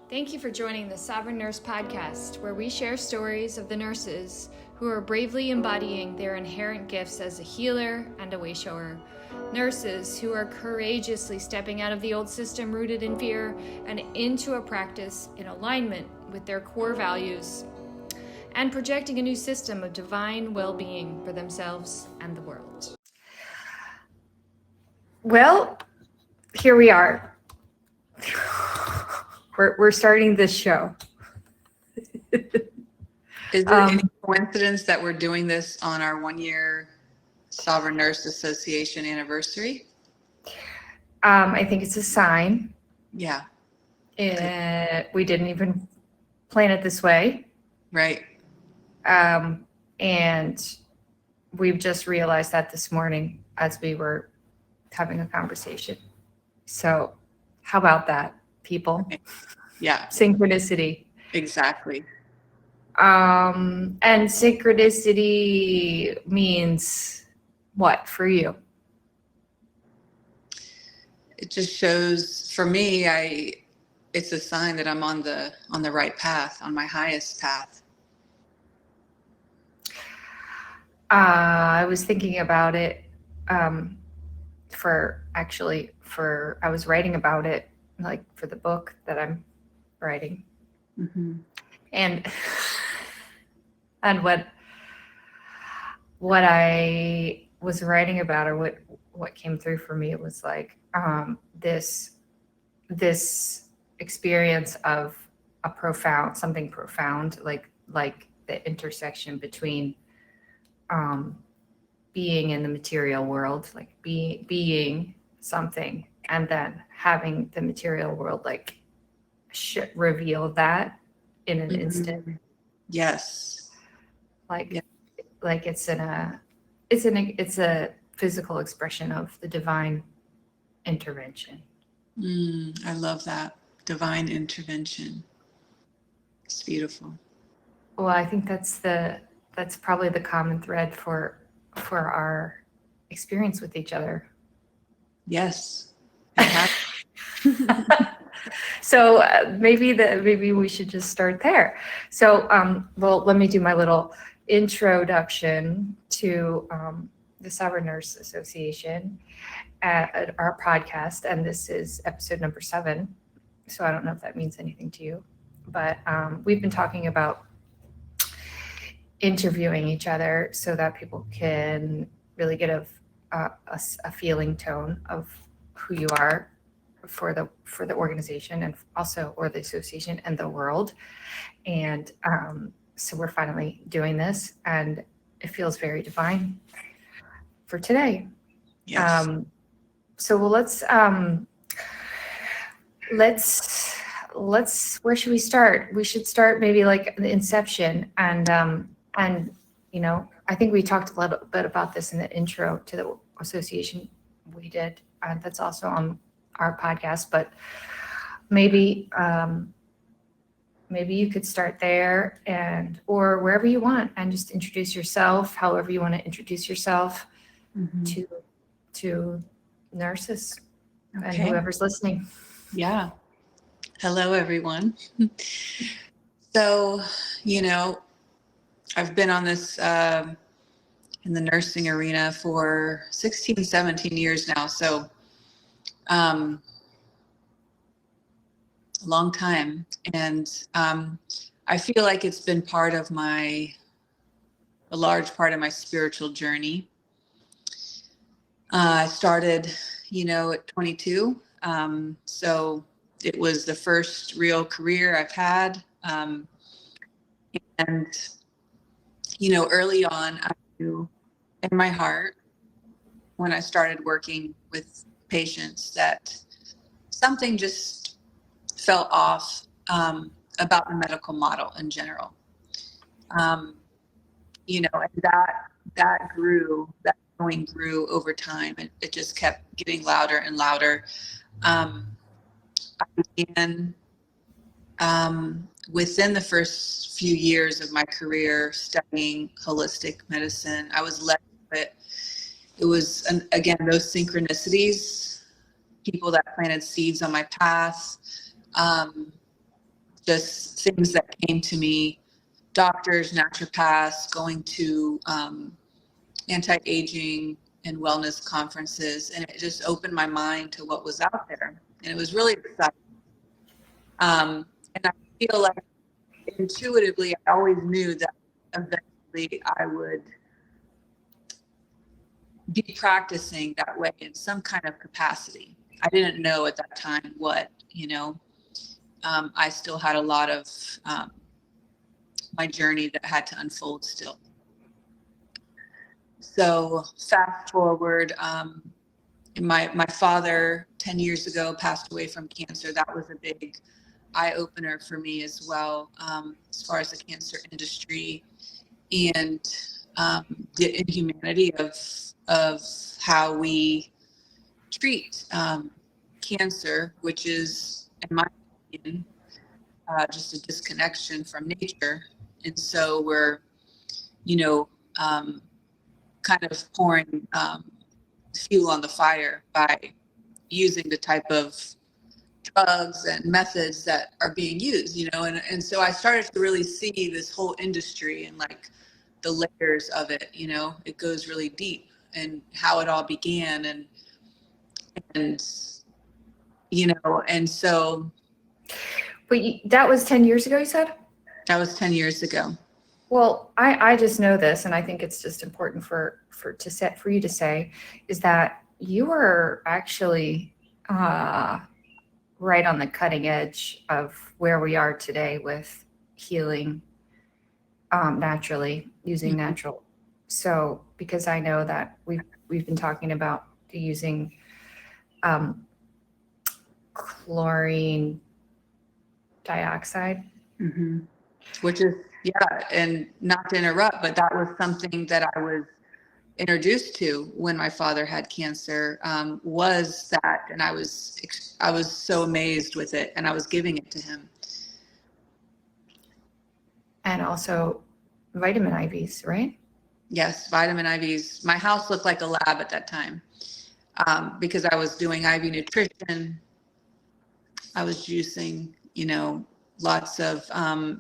Thank you for joining the Sovereign Nurse Podcast, where we share stories of the nurses who are bravely embodying their inherent gifts as a healer and a wayshower. Nurses who are courageously stepping out of the old system rooted in fear and into a practice in alignment with their core values and projecting a new system of divine well-being for themselves and the world. Well, here we are. We're starting this show. Is there any coincidence that we're doing this on our 1-year Sovereign Nurse Association anniversary? I think it's a sign. Yeah. We didn't even plan it this way. Right. And we've just realized that this morning as we were having a conversation. So how about that, people? Yeah. Synchronicity. Exactly. And synchronicity means what for you? It just shows, for me, it's a sign that I'm on the right path, on my highest path. I was thinking about it I was writing about it, like for the book that I'm writing. Mm-hmm. And what I was writing about, or what came through for me, it was like this experience of something profound, like the intersection between being in the material world, like being something, and then having the material world like reveal that in an instant. Yes. Like it's a physical expression of the divine intervention. I love that. Divine intervention. It's beautiful. Well, I think that's probably the common thread for our experience with each other. Yes. So maybe we should just start there. So, well, let me do my little introduction to the Sovereign Nurse Association at our podcast, and this is episode number 7. So I don't know if that means anything to you, but we've been talking about interviewing each other so that people can really get a feeling tone of who you are for the organization and also, or the association and the world. And so we're finally doing this, and it feels very divine for today. Yes. So let's where should we start? We should start maybe like the inception, and you know, I think we talked a little bit about this in the intro to the association we did. That's also on our podcast, but maybe you could start there, or wherever you want, and just introduce yourself, however you want to introduce yourself to nurses and whoever's listening. Yeah. Hello, everyone. So, you know, I've been on this in the nursing arena for 16, 17 years now. So a long time. And I feel like it's been a large part of my spiritual journey. I started, at 22. So it was the first real career I've had. And, early on, I knew in my heart when I started working with patients that something just felt off about the medical model in general. And that going grew over time. It just kept getting louder and louder. I began within the first few years of my career studying holistic medicine. I was led to it. It was, again, those synchronicities, people that planted seeds on my path, just things that came to me, doctors, naturopaths, going to anti-aging and wellness conferences, and it just opened my mind to what was out there, and it was really exciting. And I feel like intuitively, I always knew that eventually I would be practicing that way in some kind of capacity. I didn't know at that time what, I still had a lot of my journey that had to unfold still. So fast forward, my father 10 years ago passed away from cancer. That was a big eye opener for me as well, as far as the cancer industry and the inhumanity of how we treat cancer, which is, in my opinion, just a disconnection from nature. And so we're, kind of pouring fuel on the fire by using the type of drugs and methods that are being used, and so I started to really see this whole industry and like the layers of it, it goes really deep, and how it all began, and and so. But that was 10 years ago, you said? That was 10 years ago. Well, I just know this, and I think it's just important for you to say, is that you were actually right on the cutting edge of where we are today with healing naturally, using natural. So, because I know that we've been talking about using chlorine dioxide, which is, and not to interrupt, but that was something that I was introduced to when my father had cancer, was that, and I was so amazed with it, and I was giving it to him. And also vitamin IVs, right? Yes, vitamin IVs. My house looked like a lab at that time, because I was doing IV nutrition. I was juicing, lots of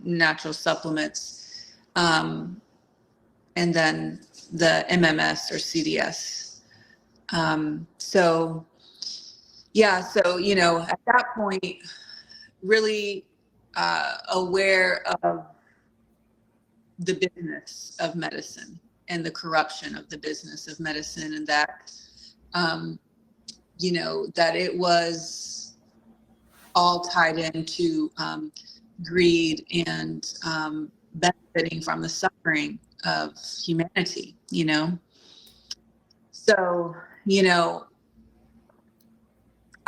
natural supplements, and then the MMS or CDS. So at that point, really aware of the business of medicine and the corruption of the business of medicine, and that, that it was all tied into greed and benefiting from the suffering of humanity, So,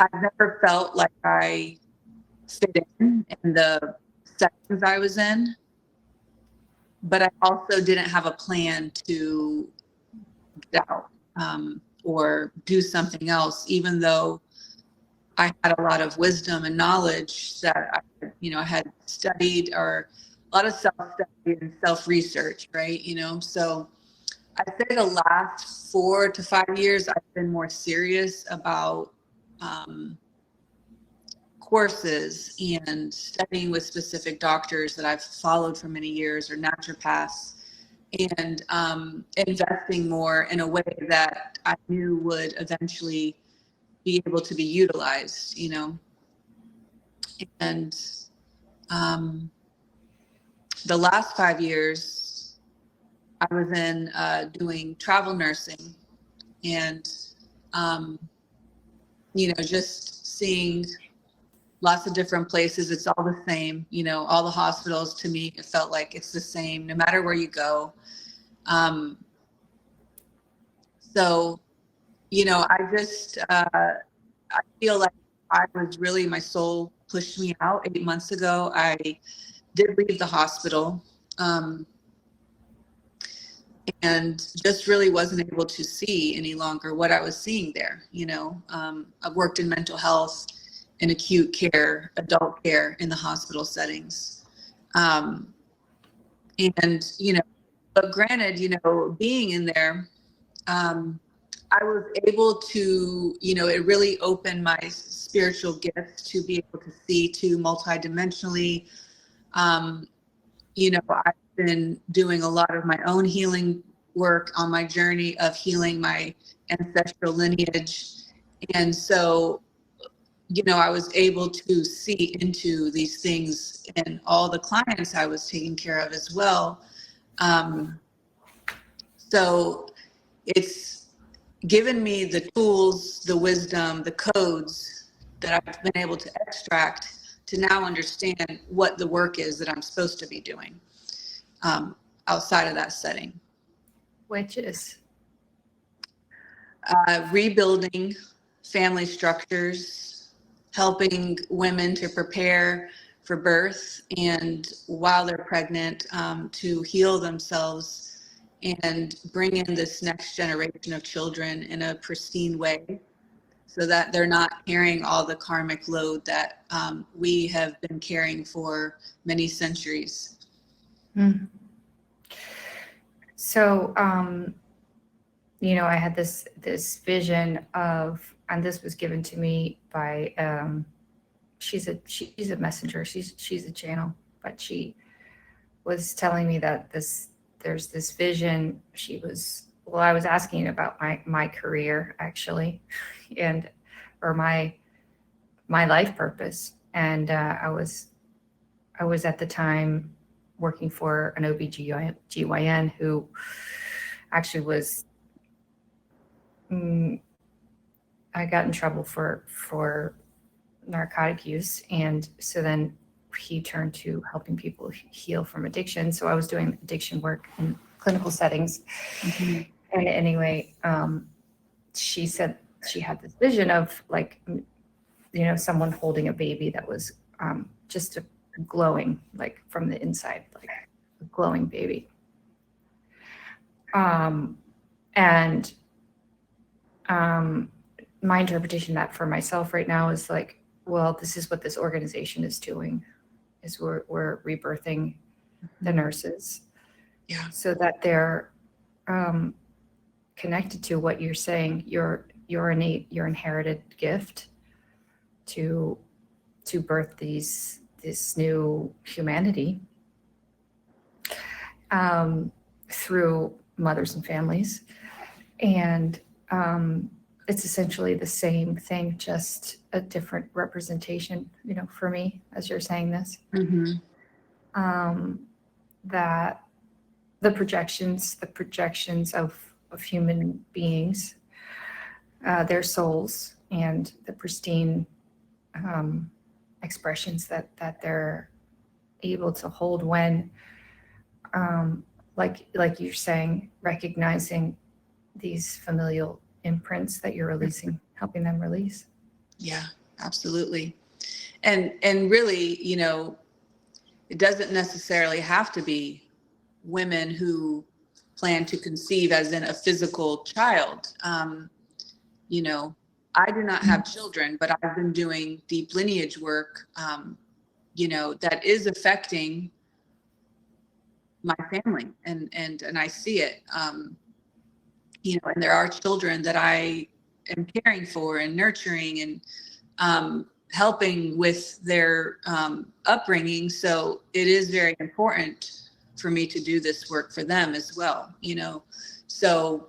I've never felt like I fit in the settings I was in, but I also didn't have a plan to get out or do something else, even though I had a lot of wisdom and knowledge that I had studied, or a lot of self-study and self-research, right? So I'd say the last 4 to 5 years, I've been more serious about courses and studying with specific doctors that I've followed for many years, or naturopaths, and investing more in a way that I knew would eventually be able to be utilized, and the last 5 years I was in doing travel nursing, and just seeing lots of different places. It's all the same, all the hospitals, to me, it felt like it's the same no matter where you go. So I just I feel like I was really, my soul pushed me out 8 months ago. I did leave the hospital, and just really wasn't able to see any longer what I was seeing there. I've worked in mental health and acute care, adult care in the hospital settings. And, but granted, being in there, I was able to, it really opened my spiritual gift to be able to see too multidimensionally, I've been doing a lot of my own healing work on my journey of healing my ancestral lineage. And so, I was able to see into these things and all the clients I was taking care of as well. So it's given me the tools, the wisdom, the codes that I've been able to extract to now understand what the work is that I'm supposed to be doing outside of that setting. Which is? Rebuilding family structures, helping women to prepare for birth and while they're pregnant, to heal themselves and bring in this next generation of children in a pristine way so that they're not carrying all the karmic load that we have been carrying for many centuries. Mm. So, I had this vision of, and this was given to me by, she's a messenger. She's a channel, but she was telling me that there's this vision. I was asking about my career actually, or my life purpose. And I was at the time working for an OBGYN who actually was, I got in trouble for narcotic use. And so then he turned to helping people heal from addiction. So I was doing addiction work in clinical settings. Mm-hmm. And anyway, she said she had this vision of someone holding a baby that was just glowing, like from the inside, like a glowing baby. My interpretation of that for myself right now is like, well, this is what this organization is doing, is we're rebirthing the nurses, so that they're connected to what you're saying, your innate, your inherited gift to birth this new humanity through mothers and families. And it's essentially the same thing, just a different representation, for me, as you're saying this. Mm-hmm. That the projections of human beings, their souls, and the pristine expressions that they're able to hold when, like you're saying, recognizing these familial imprints that you're releasing, helping them release. Yeah, absolutely. And really, it doesn't necessarily have to be women who plan to conceive as in a physical child. I do not have children, but I've been doing deep lineage work, that is affecting my family, and I see it, and there are children that I am caring for and nurturing and helping with their upbringing. So it is very important for me to do this work for them as well, So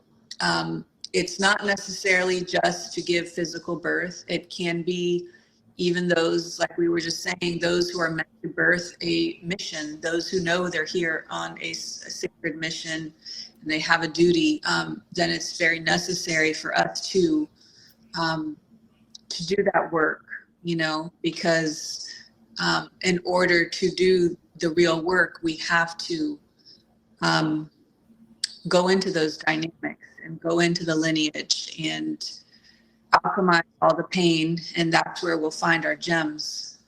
it's not necessarily just to give physical birth. It can be even those, like we were just saying, those who are meant to birth a mission, those who know they're here on a sacred mission and they have a duty, then it's very necessary for us to do that work, because in order to do the real work, we have to go into those dynamics and go into the lineage and alchemize all the pain, and that's where we'll find our gems.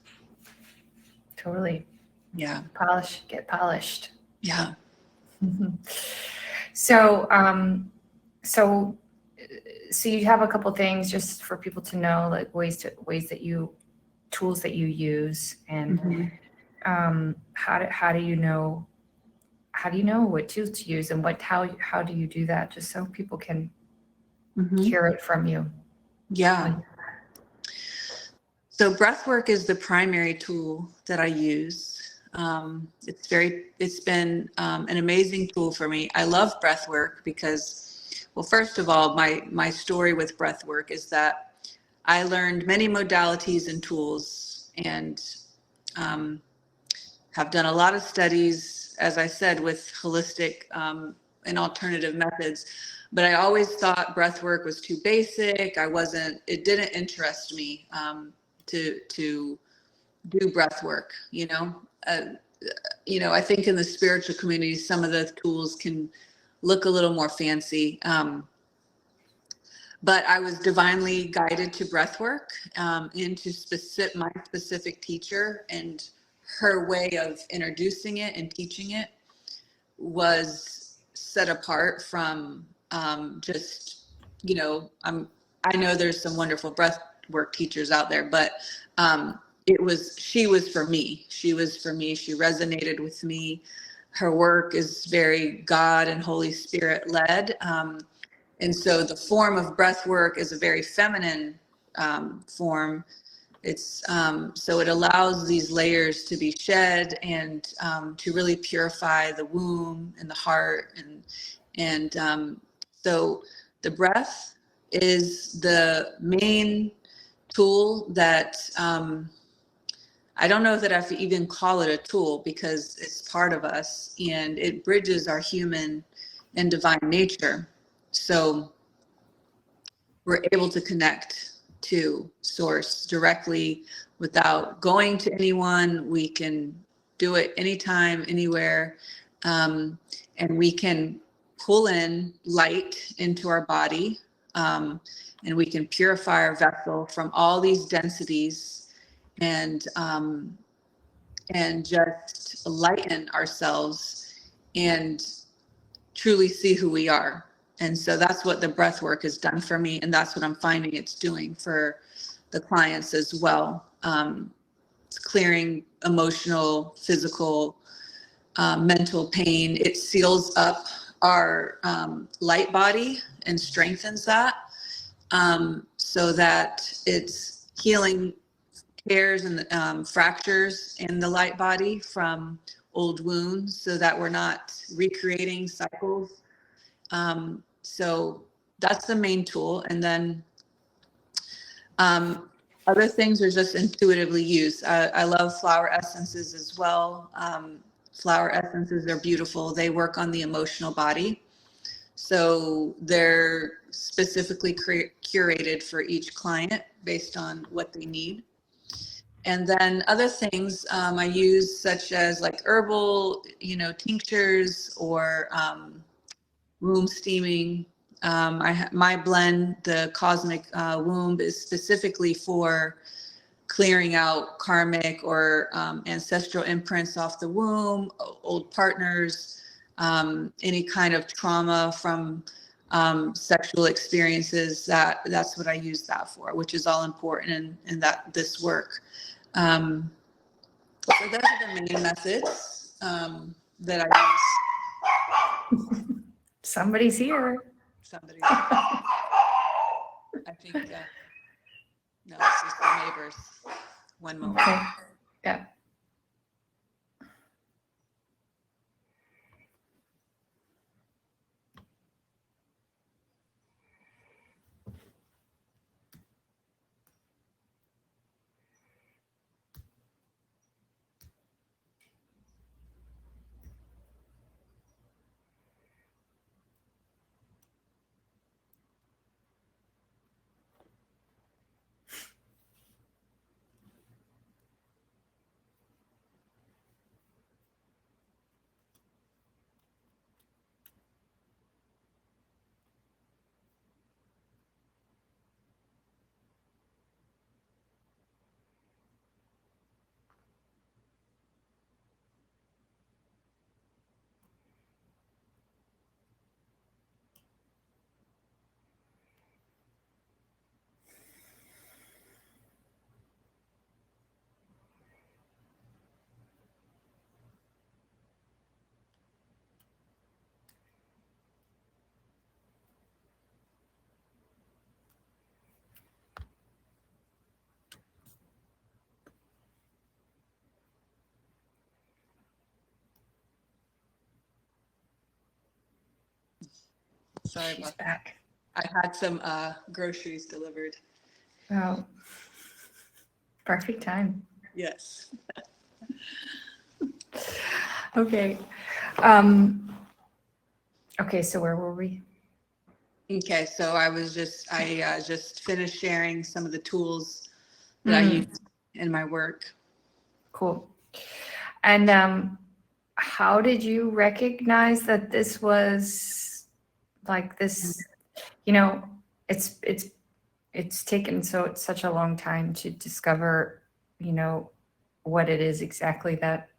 Totally. Yeah. Get polished. Yeah. So you have a couple things just for people to know, like tools that you use, and how do you know what tools to use, and how do you do that, just so people can hear it from you? Yeah. So breath work is the primary tool that I use. It's been an amazing tool for me. I love breath work because, well, first of all, my story with breath work is that I learned many modalities and tools, and um, have done a lot of studies, as I said, with holistic and alternative methods. But I always thought breath work was too basic. It didn't interest me to do breath work, I think in the spiritual community, some of the tools can look a little more fancy. But I was divinely guided to breath work, into my specific teacher, and her way of introducing it and teaching it was set apart from just, I know there's some wonderful breath work teachers out there, but she was for me. She was for me. She resonated with me. Her work is very God and Holy Spirit led. And so the form of breath work is a very feminine form. It's so it allows these layers to be shed, and to really purify the womb and the heart, and so the breath is the main tool that I don't know that I have to even call it a tool, because it's part of us and it bridges our human and divine nature. So we're able to connect to source directly without going to anyone. We can do it anytime, anywhere. And we can pull in light into our body, and we can purify our vessel from all these densities, and just lighten ourselves and truly see who we are. And so that's what the breath work has done for me. And that's what I'm finding it's doing for the clients as well. It's clearing emotional, physical, mental pain. It seals up our light body and strengthens that, so that it's healing tears and fractures in the light body from old wounds, so that we're not recreating cycles. So that's the main tool. And then other things are just intuitively used. I love flower essences as well. Flower essences are beautiful. They work on the emotional body. So they're specifically curated for each client based on what they need. And then other things I use, such as like herbal, tinctures, or womb steaming. My blend, the Cosmic Womb, is specifically for clearing out karmic or ancestral imprints off the womb, old partners, any kind of trauma from sexual experiences. That's what I use that for, which is all important in this work. So those are the main methods that I use. Somebody's here. I think, no, it's just the neighbors. One moment. Okay. Yeah. Sorry She's about that. back. I had some groceries delivered. Oh, perfect time. Yes. Okay. Okay, so where were we? Okay, so I just finished sharing some of the tools that I use in my work. Cool. And how did you recognize that this was like this, you know, it's taken such a long time to discover, what it is exactly that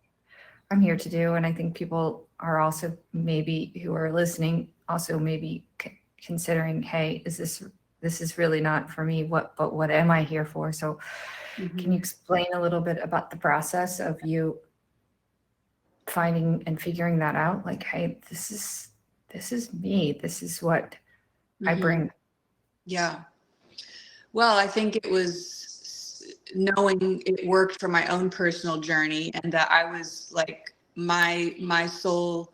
I'm here to do. And I think people are also maybe who are listening also maybe considering, hey, this is really not for me. But what am I here for? So can you explain a little bit about the process of you finding and figuring that out? Like, hey, this is me. This is what I bring. Yeah. Well, I think it was knowing it worked for my own personal journey, and that I was like my sole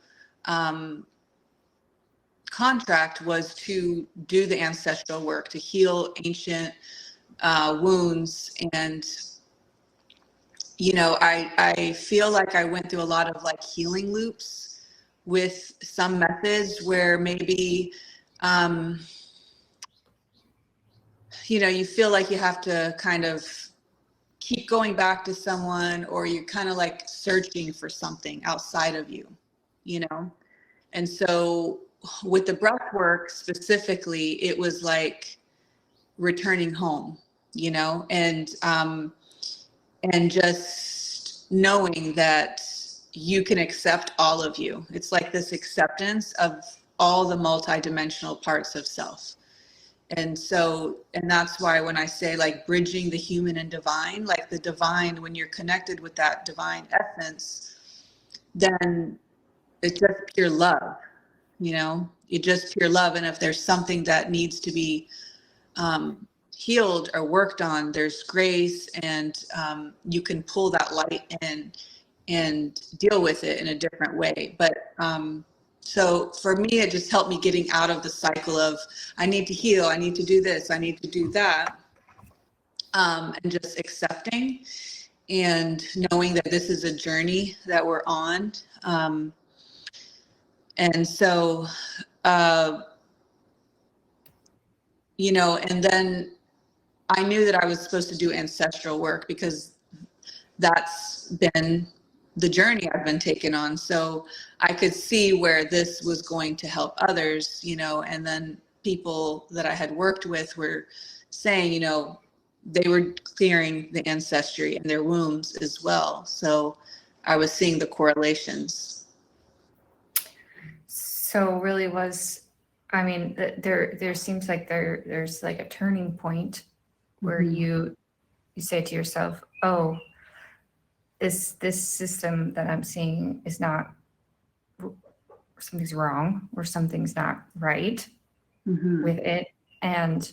contract was to do the ancestral work, to heal ancient wounds. And I feel like I went through a lot of like healing loops with some methods where maybe you feel like you have to kind of keep going back to someone, or you're kind of like searching for something outside of you, you know? And so with the breath work specifically, it was like returning home, and just knowing that you can accept all of you. It's like this acceptance of all the multidimensional parts of self. And that's why when I say like bridging the human and divine, like the divine, when you're connected with that divine essence, then it's just pure love, it's just pure love. And if there's something that needs to be healed or worked on, there's grace, and you can pull that light in and deal with it in a different way. But so for me, it just helped me getting out of the cycle of I need to heal, I need to do this, I need to do that, and just accepting and knowing that this is a journey that we're on. And so, and then I knew that I was supposed to do ancestral work because that's been the journey I've been taken on. So I could see where this was going to help others, and then people that I had worked with were saying, they were clearing the ancestry and their wombs as well. So I was seeing the correlations. So really there seems like there's like a turning point where you say to yourself, oh, this system that I'm seeing is not, something's wrong or something's not right with it. And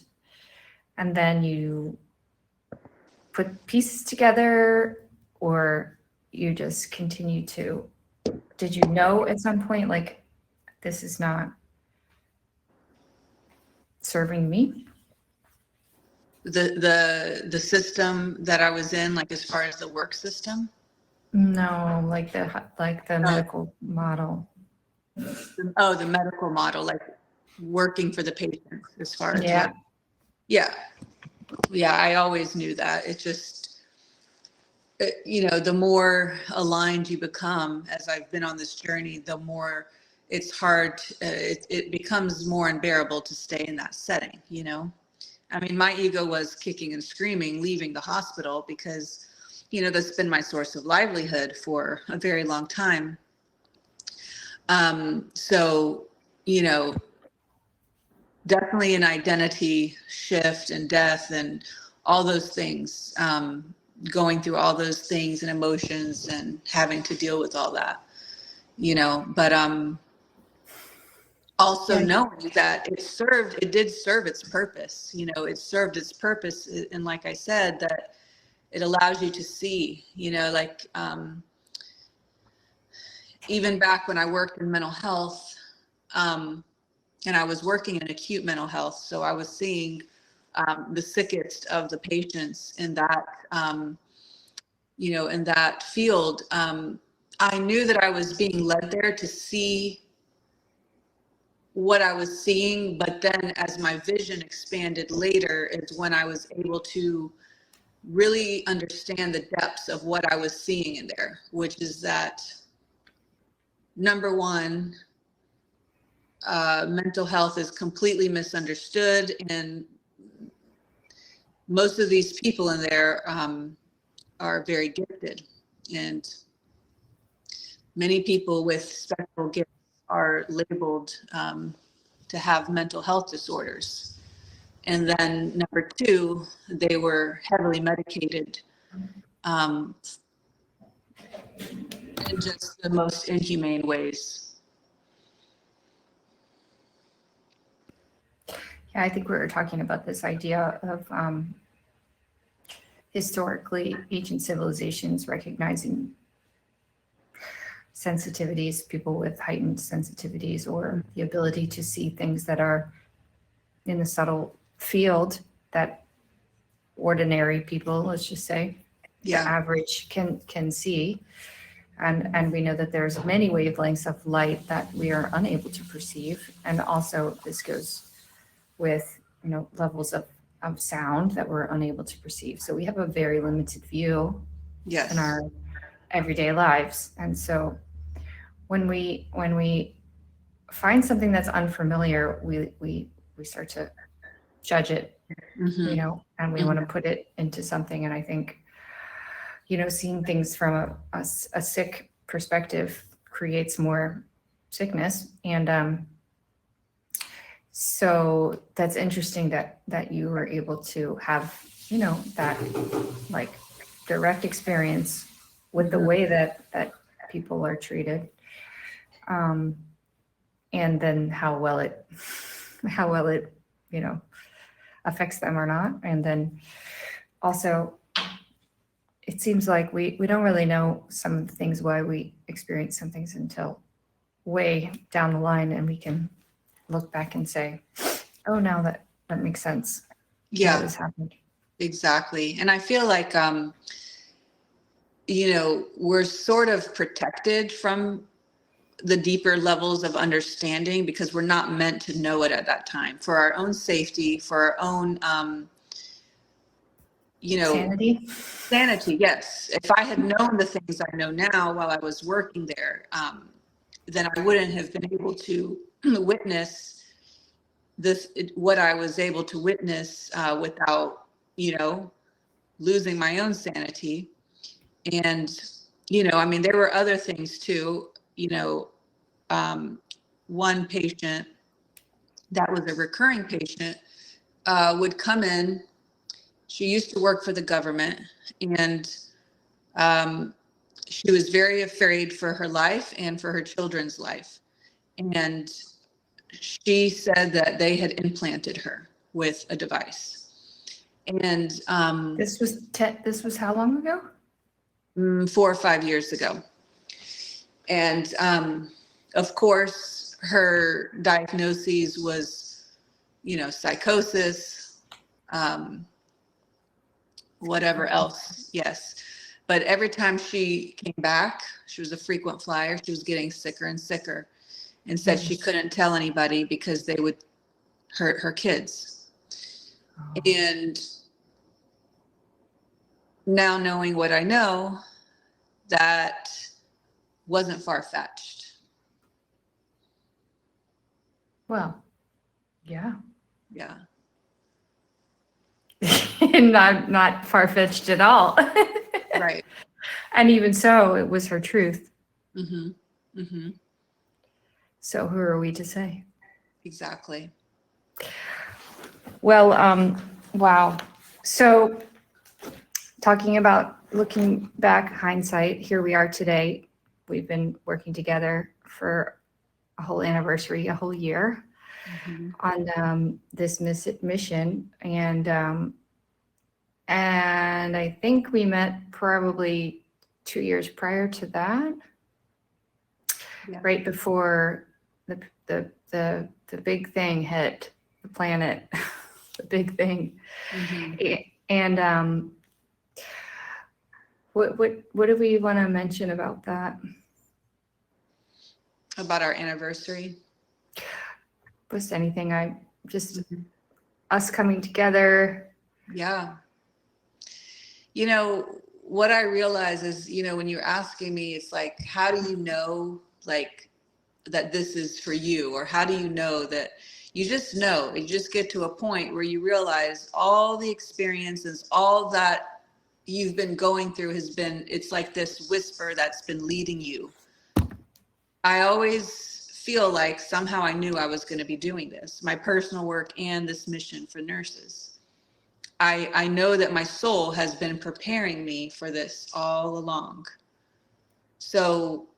then you put pieces together, or you just continue to, did you know at some point, like, this is not serving me? The system that I was in, like as far as the work system? No, like the medical model. Oh, the medical model, like working for the patient as far as Yeah. Yeah. I always knew that. It just, the more aligned you become, as I've been on this journey, the more it's hard, it becomes more unbearable to stay in that setting, I mean, my ego was kicking and screaming, leaving the hospital because, that's been my source of livelihood for a very long time. So, definitely an identity shift and death and all those things, going through all those things and emotions and having to deal with all that, but also knowing that it did serve its purpose, it served its purpose. And like I said, that it allows you to see, like even back when I worked in mental health, and I was working in acute mental health. So I was seeing the sickest of the patients in that, in that field. I knew that I was being led there to see what I was seeing, but then as my vision expanded later is when I was able to really understand the depths of what I was seeing in there, which is that, number one, mental health is completely misunderstood, and most of these people in there are very gifted, and many people with special gifts are labeled to have mental health disorders. And then number two, they were heavily medicated in just the most inhumane ways. Yeah, I think we were talking about this idea of historically ancient civilizations recognizing sensitivities, people with heightened sensitivities, or the ability to see things that are in the subtle field that ordinary people, let's just say, the average can see. And we know that there's many wavelengths of light that we are unable to perceive. And also this goes with, levels of sound that we're unable to perceive. So we have a very limited view in our everyday lives. And so when we find something that's unfamiliar, we start to judge it, and we want to put it into something. And I think, seeing things from a sick perspective creates more sickness. And so that's interesting that you were able to have, that like direct experience with the way that people are treated. And then how well it, affects them or not. And then also, it seems like we don't really know some of the things why we experience some things until way down the line, and we can look back and say, oh, now that makes sense. Yeah, this happened. Exactly. And I feel like, we're sort of protected from the deeper levels of understanding because we're not meant to know it at that time, for our own safety, for our own, sanity. Yes. If I had known the things I know now while I was working there, then I wouldn't have been able to witness what I was able to witness without, losing my own sanity. And, there were other things too, one patient that was a recurring patient would come in. She used to work for the government, and she was very afraid for her life and for her children's life. And she said that they had implanted her with a device. And this was how long ago? 4 or 5 years ago. And of course, her diagnosis was, psychosis, whatever else. Yes. But every time she came back, she was a frequent flyer. She was getting sicker and sicker, and said she couldn't tell anybody because they would hurt her kids. Oh. And now knowing what I know, that wasn't far-fetched. Well, yeah. Yeah. not far-fetched at all. Right. And even so, it was her truth. Mm-hmm. Mm-hmm. So who are we to say? Exactly. Well, wow. So talking about looking back, hindsight, here we are today. We've been working together for a whole anniversary, a whole year on this mission. And I think we met probably 2 years prior to that, right before the the big thing hit the planet, the big thing. Mm-hmm. And what do we want to mention about that? About our anniversary. Was anything? I just Mm-hmm. us coming together. Yeah. You know, what I realize is, you know, when you're asking me, it's like, how do you know, like, that this is for you? Or how do you know that you just know? You just get to a point where you realize all the experiences, all that you've been going through has been, it's like this whisper that's been leading you. I always feel like somehow I knew I was going to be doing this, my personal work and this mission for nurses. I know that my soul has been preparing me for this all along. So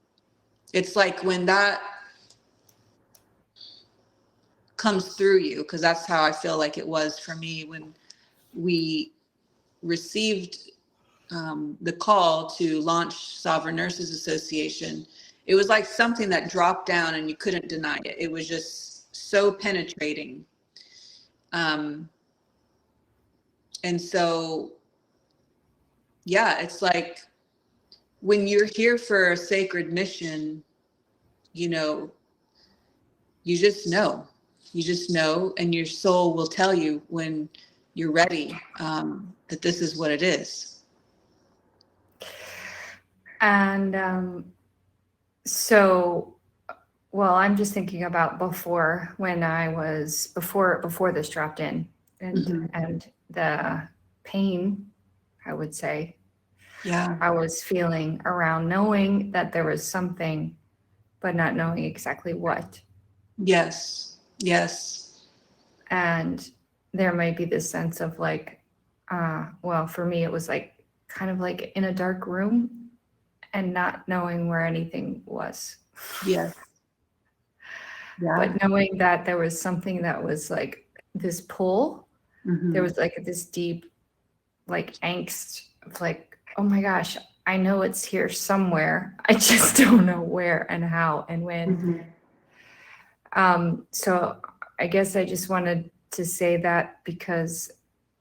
it's like when that comes through you, because that's how I feel like it was for me when we received the call to launch Sovereign Nurses Association. It was like something that dropped down and you couldn't deny it. It was just so penetrating. And so, yeah, it's like when you're here for a sacred mission, you know, you just know. You just know, and your soul will tell you when you're ready, that this is what it is. And so, well, I'm just thinking about before when I was before this dropped in, and the pain, I would say, Yeah. I was feeling around knowing that there was something, but not knowing exactly what. Yes. Yes. And there might be this sense of like, well, for me, it was like kind of like in a dark room and not knowing where anything was. Yes. Yeah. But knowing that there was something that was like this pull, there was like this deep like angst of like, oh my gosh, I know it's here somewhere. I just don't know where and how and when. So I guess I just wanted to say that because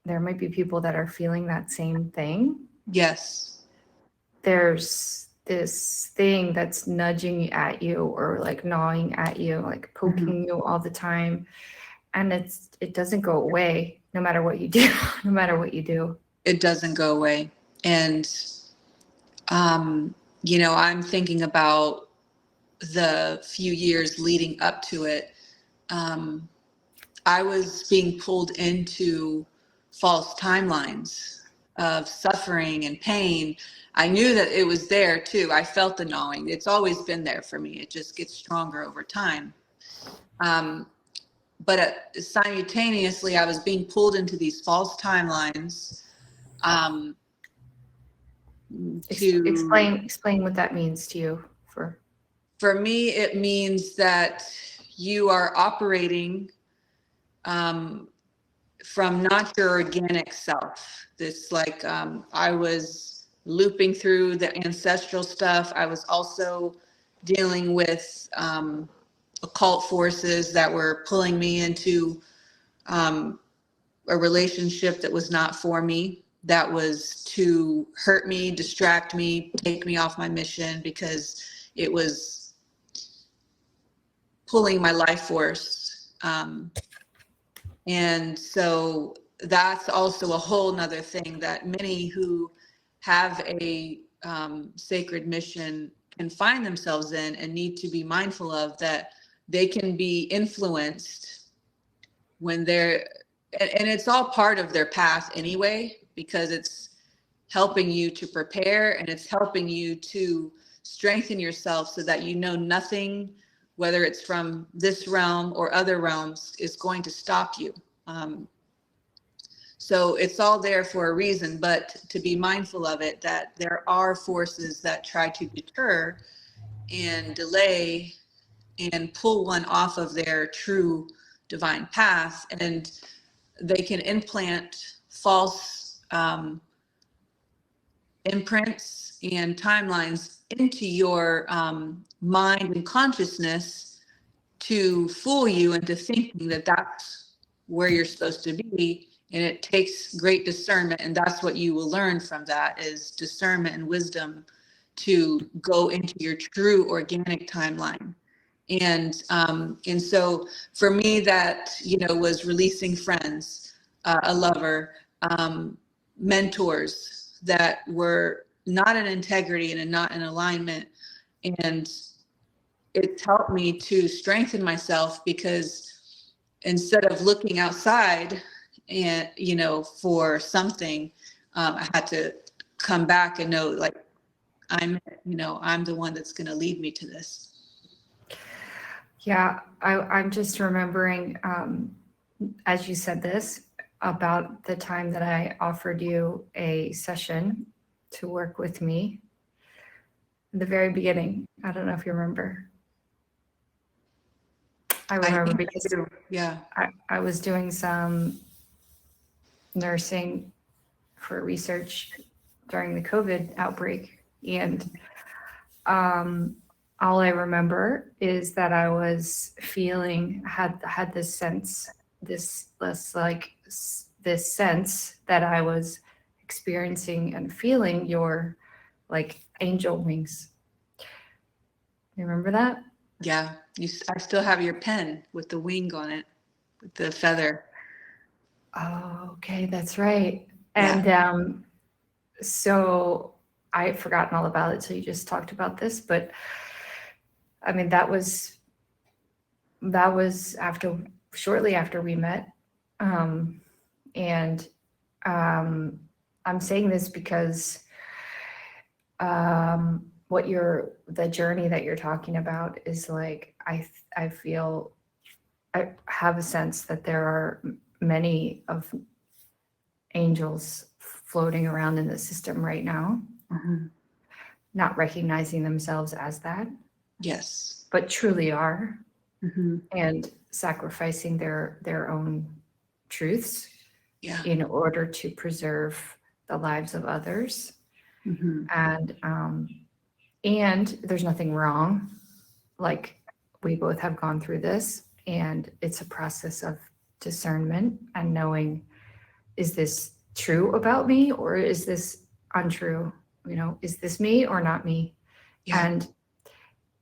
there might be people that are feeling that same thing. Yes. There's this thing that's nudging at you or like gnawing at you, like poking you all the time. And it doesn't go away no matter what you do, no matter what you do. It doesn't go away. And, you know, I'm thinking about the few years leading up to it. I was being pulled into false timelines of suffering and pain. I knew that it was there too. I felt the gnawing. It's always been there for me. It just gets stronger over time. But simultaneously, I was being pulled into these false timelines. Explain what that means to you. For me, it means that you are operating from not your organic self. This like I was looping through the ancestral stuff. I was also dealing with occult forces that were pulling me into a relationship that was not for me, that was to hurt me, distract me, take me off my mission, because it was pulling my life force. And so that's also a whole nother thing that many who have a sacred mission can find themselves in and need to be mindful of, that they can be influenced when they're, and it's all part of their path anyway, because it's helping you to prepare and it's helping you to strengthen yourself so that you know nothing, whether it's from this realm or other realms, is going to stop you. So it's all there for a reason, but to be mindful of it, that there are forces that try to deter and delay and pull one off of their true divine path, and they can implant false imprints and timelines into your mind and consciousness to fool you into thinking that that's where you're supposed to be. And it takes great discernment. And that's what you will learn from that is discernment and wisdom to go into your true organic timeline. And so for me, that, was releasing friends, a lover, mentors that were not in integrity and not in alignment. And it's helped me to strengthen myself because instead of looking outside and, for something, I had to come back and know, like, I'm the one that's going to lead me to this. Yeah, I'm just remembering, as you said this, about the time that I offered you a session to work with me in the very beginning. I don't know if you remember. I remember because yeah, I was doing some nursing for research during the COVID outbreak. And all I remember is that I was feeling, had this sense, this sense that I was experiencing and feeling your like angel wings. You remember that? Yeah. I still have your pen with the wing on it, with the feather. Oh, okay, that's right. Yeah. And so I had forgotten all about it. So you just talked about this, but I mean, that was shortly after we met. And I'm saying this because the journey that you're talking about is like, I feel, I have a sense that there are many of angels floating around in the system right now, not recognizing themselves as that. Yes. But truly are, and sacrificing their own truths in order to preserve the lives of others. And there's nothing wrong. Like, we both have gone through this, and it's a process of discernment and knowing, is this true about me or is this untrue? Is this me or not me? Yeah. And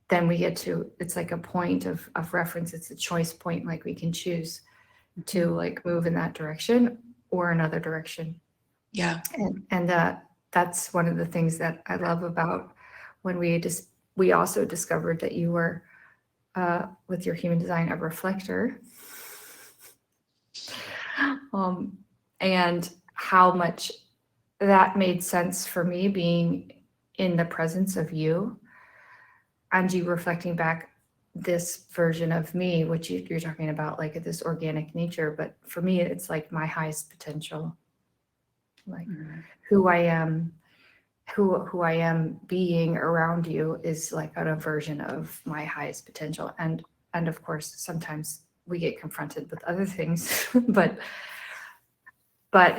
then we get to, it's like a point of reference. It's a choice point. Like, we can choose to like move in that direction or another direction. Yeah. And that's one of the things that I love about when we also discovered that you were with your human design a reflector, and how much that made sense for me being in the presence of you and you reflecting back this version of me, which you're talking about, like this organic nature. But for me, it's like my highest potential, like who I am, who I am being around you is like a version of my highest potential. And of course, sometimes we get confronted with other things, but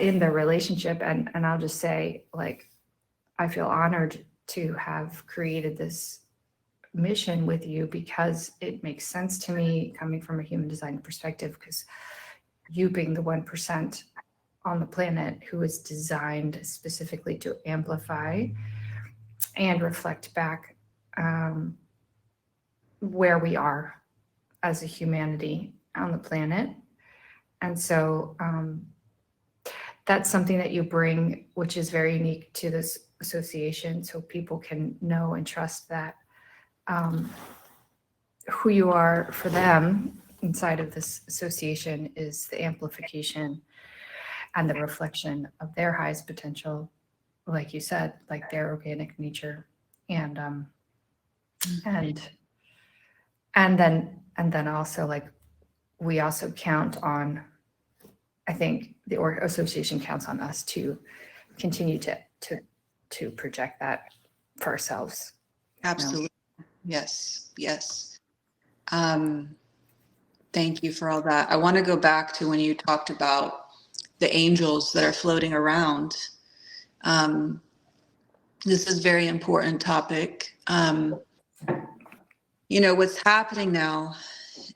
in the relationship, and I'll just say, like, I feel honored to have created this mission with you because it makes sense to me coming from a human design perspective, because you being the 1% on the planet who is designed specifically to amplify and reflect back where we are as a humanity on the planet. And so that's something that you bring, which is very unique to this association, so people can know and trust that who you are for them inside of this association is the amplification and the reflection of their highest potential, like you said, like their organic nature. And then also, like, we also count on, I think the association counts on us to continue to project that for ourselves. Absolutely. Yes. Thank you for all that. I want to go back to when you talked about the angels that are floating around. This is a very important topic. What's happening now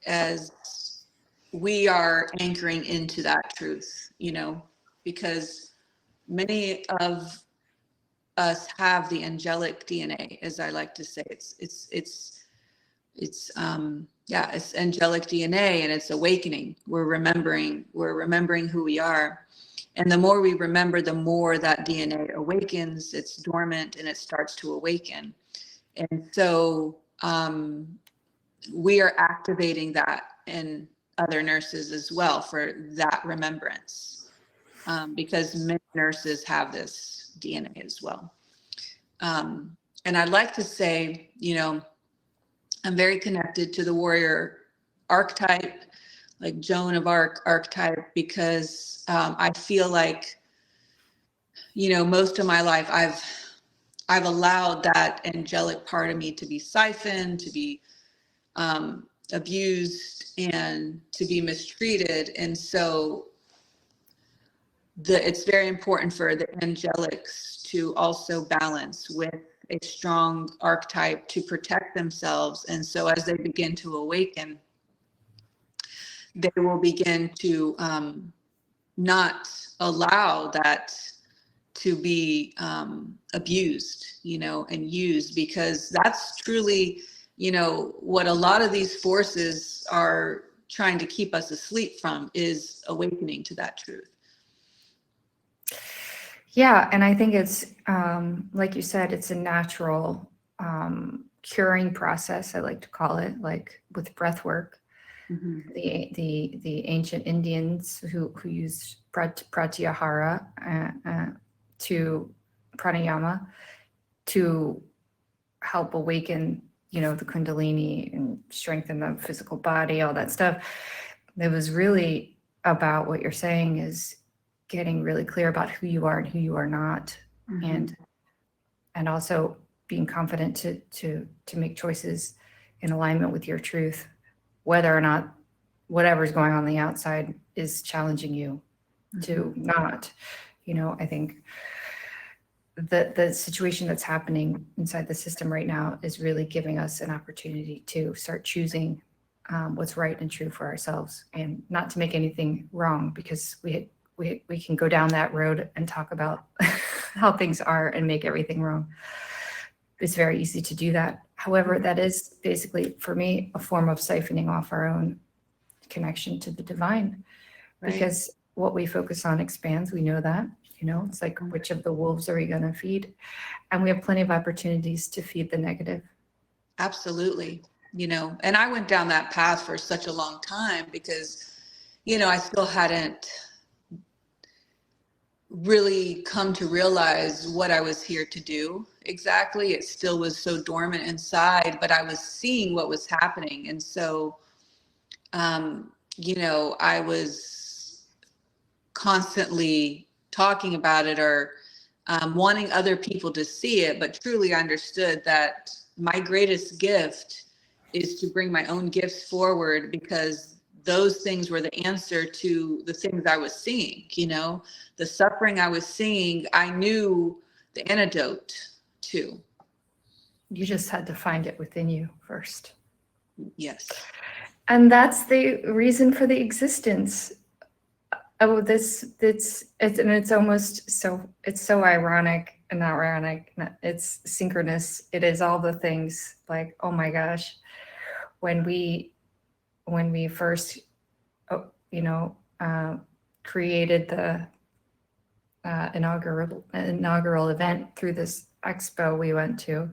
as we are anchoring into that truth, because many of us have the angelic DNA, as I like to say. It's angelic DNA, and it's awakening. We're remembering who we are. And the more we remember, the more that DNA awakens. It's dormant and it starts to awaken. And so we are activating that in other nurses as well for that remembrance, because many nurses have this DNA as well. And I'd like to say, I'm very connected to the warrior archetype, like Joan of Arc archetype, because I feel like, most of my life I've allowed that angelic part of me to be siphoned, to be abused, and to be mistreated. And so it's very important for the angelics to also balance with a strong archetype to protect themselves. And so as they begin to awaken, they will begin to not allow that to be abused, and used, because that's truly, what a lot of these forces are trying to keep us asleep from, is awakening to that truth. Yeah, and I think it's like you said, it's a natural curing process. I like to call it, like with breath work. Mm-hmm. The ancient Indians who used pratyahara to pranayama to help awaken, the kundalini and strengthen the physical body, all that stuff. It was really about what you're saying, is getting really clear about who you are and who you are not. Mm-hmm. and also being confident to make choices in alignment with your truth, whether or not whatever's going on the outside is challenging you. Mm-hmm. to not. I think the situation that's happening inside the system right now is really giving us an opportunity to start choosing what's right and true for ourselves, and not to make anything wrong, because we can go down that road and talk about how things are and make everything wrong. It's very easy to do that. However, that is basically, for me, a form of siphoning off our own connection to the divine. Right. Because what we focus on expands. We know that, it's like, which of the wolves are we going to feed? And we have plenty of opportunities to feed the negative. Absolutely. And I went down that path for such a long time because, I still hadn't really come to realize what I was here to do exactly. It still was so dormant inside, but I was seeing what was happening. And so, I was constantly talking about it, or wanting other people to see it, but truly understood that my greatest gift is to bring my own gifts forward, because those things were the answer to the things I was seeing, the suffering I was seeing. I knew the antidote to. You just had to find it within you first. Yes. And that's the reason for the existence of this. It's almost so, it's so ironic and not ironic. It's synchronous. It is all the things, like, oh my gosh, when we first, created the inaugural event through this expo we went to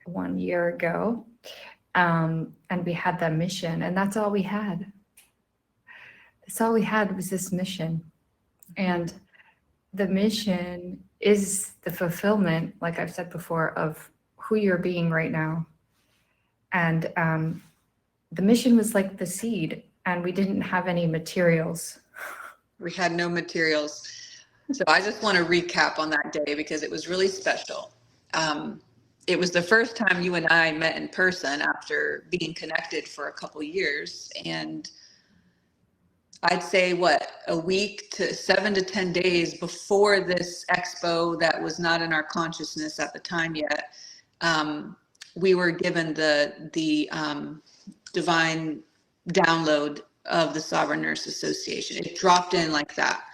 1 year ago. And we had that mission, and that's all we had. That's all we had was this mission. And the mission is the fulfillment, like I've said before, of who you're being right now. And the mission was like the seed, and we didn't have any materials. We had no materials. So I just want to recap on that day, because it was really special. It was the first time you and I met in person after being connected for a couple years. And I'd say a week to 7 to 10 days before this expo that was not in our consciousness at the time yet, we were given the divine download of the Sovereign Nurse Association. It dropped in like that.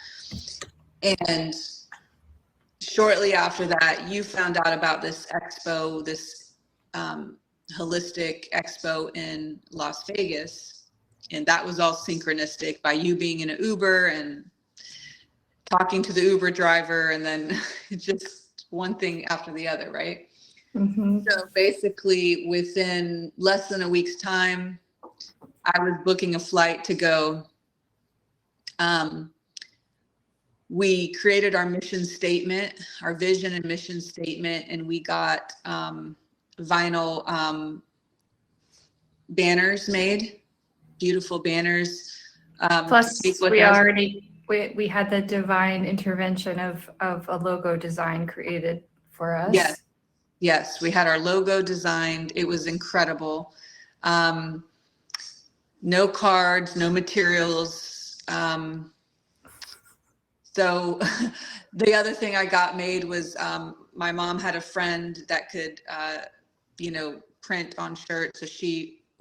And shortly after that, you found out about this expo, this holistic expo in Las Vegas. And that was all synchronistic by you being in an Uber and talking to the Uber driver, and then just one thing after the other, right? Mm-hmm. So basically, within less than a week's time, I was booking a flight to go. We created our mission statement, our vision and mission statement, and we got vinyl banners made, beautiful banners. Plus, we had the divine intervention of a logo design created for us. Yes, we had our logo designed. It was incredible. No cards, no materials. So the other thing I got made was my mom had a friend that could, print on shirts. So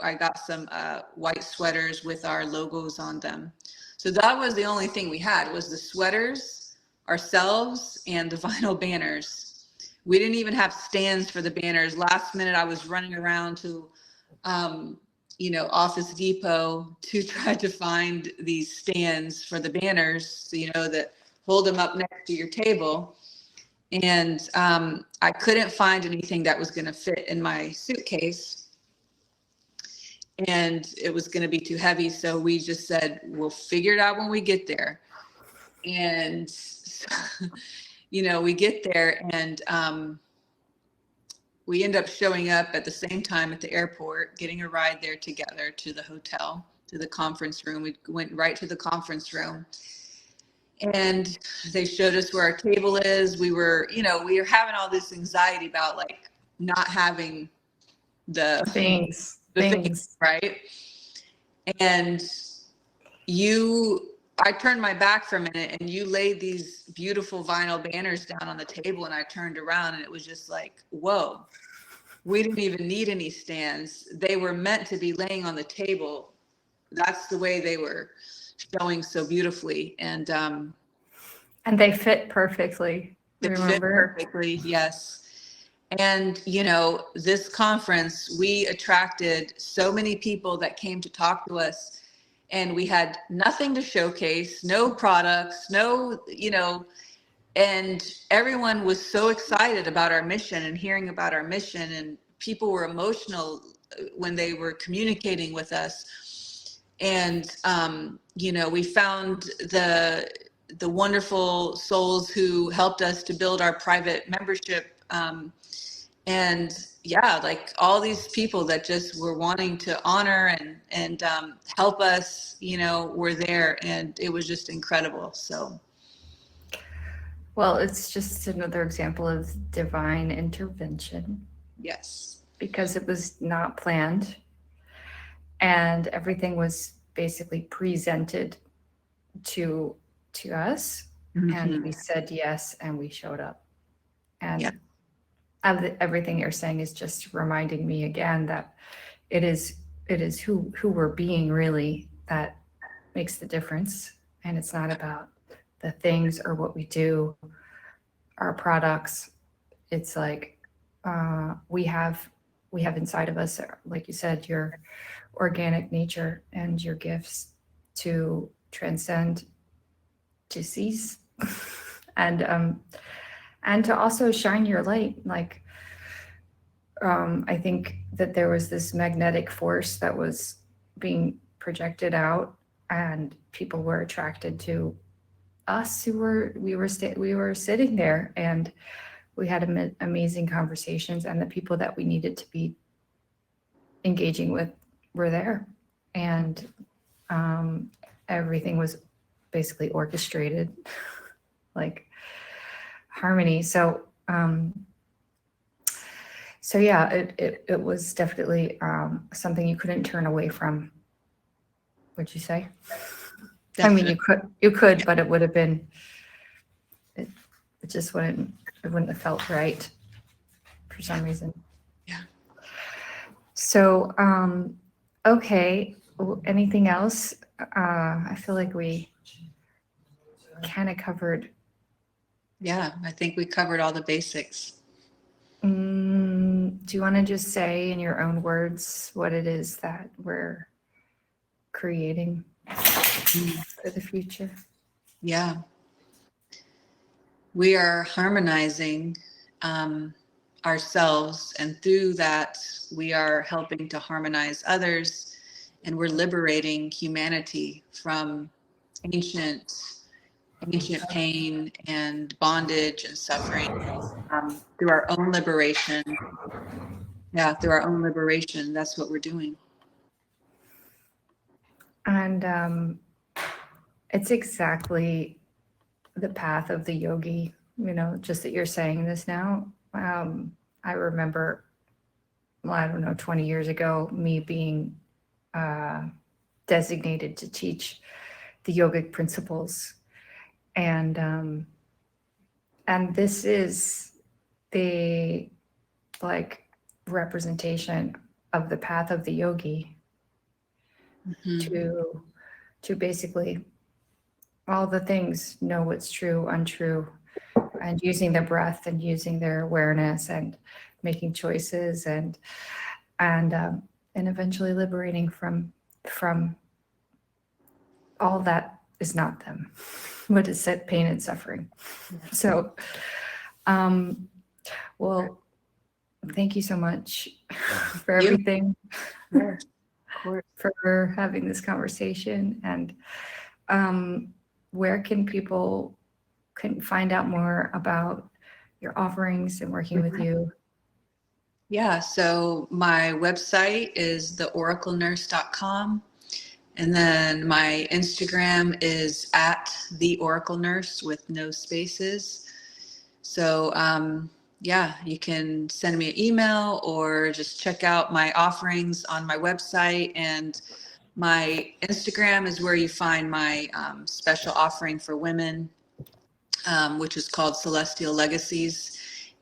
I got some white sweaters with our logos on them. So that was the only thing we had, was the sweaters, ourselves, and the vinyl banners. We didn't even have stands for the banners. Last minute, I was running around to, Office Depot to try to find these stands for the banners, so, that hold them up next to your table. And I couldn't find anything that was going to fit in my suitcase. And it was going to be too heavy. So we just said, we'll figure it out when we get there. And, we get there, and we end up showing up at the same time at the airport, getting a ride there together to the hotel, to the conference room. We went right to the conference room. And they showed us where our table is. We were having all this anxiety about like not having the things, right? And I turned my back for a minute, and you laid these beautiful vinyl banners down on the table, and I turned around, and it was just like, whoa, we didn't even need any stands. They were meant to be laying on the table. That's the way they were showing so beautifully. And they fit perfectly. Fit perfectly, yes. And this conference, we attracted so many people that came to talk to us, and we had nothing to showcase, no products, and everyone was so excited about our mission and hearing about our mission, and people were emotional when they were communicating with us. And we found the wonderful souls who helped us to build our private membership, and like all these people that just were wanting to honor and help us, were there, and it was just incredible. So well, it's just another example of divine intervention. Yes, because it was not planned, and everything was basically presented to us, and we said yes, and we showed up. And everything you're saying is just reminding me again that it is who we're being really that makes the difference, and it's not about the things or what we do, our products. It's like we have inside of us, like you said, your organic nature and your gifts to transcend disease and to also shine your light. Like I think that there was this magnetic force that was being projected out, and people were attracted to us we were sitting there, and we had amazing conversations, and the people that we needed to be engaging with were there, and everything was basically orchestrated like harmony. So yeah, it was definitely something you couldn't turn away from. Would you say? Definitely. I mean, you could, but it would have been, it just wouldn't have felt right for some reason. Yeah. So, okay. Anything else? I feel like we kind of covered. Yeah, I think we covered all the basics. Do you want to just say in your own words what it is that we're creating for the future? Yeah. We are harmonizing ourselves, and through that, we are helping to harmonize others, and we're liberating humanity from ancient pain and bondage and suffering through our own liberation. Yeah, through our own liberation. That's what we're doing. And it's exactly the path of the yogi, just that you're saying this now. I remember, well, I don't know, 20 years ago, me being designated to teach the yogic principles. And this is the representation of the path of the yogi to basically all the things, know what's true, untrue, and using their breath and using their awareness and making choices and eventually liberating from all that is not them, what is pain and suffering. So, well, thank you so much for everything, for having this conversation. And where can people find out more about your offerings and working with you? Yeah, so my website is theoraclenurse.com. And then my Instagram is @theoraclenurse with no spaces. So yeah, you can send me an email or just check out my offerings on my website. And my Instagram is where you find my special offering for women, which is called Celestial Legacies.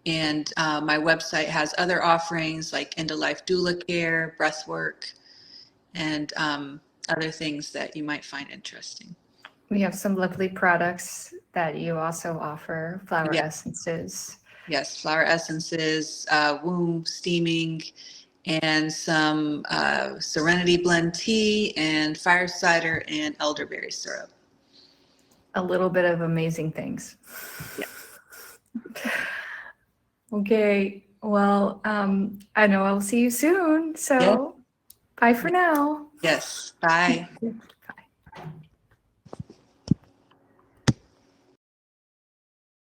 And my website has other offerings like end-of-life doula care, breath work, and other things that you might find interesting. We have some lovely products that you also offer, flower essences. Yes, flower essences, womb steaming, and some Serenity Blend tea and fire cider and elderberry syrup. A little bit of amazing things. Yeah. Okay. Well, I know I'll see you soon. So bye for now. Yes. Bye.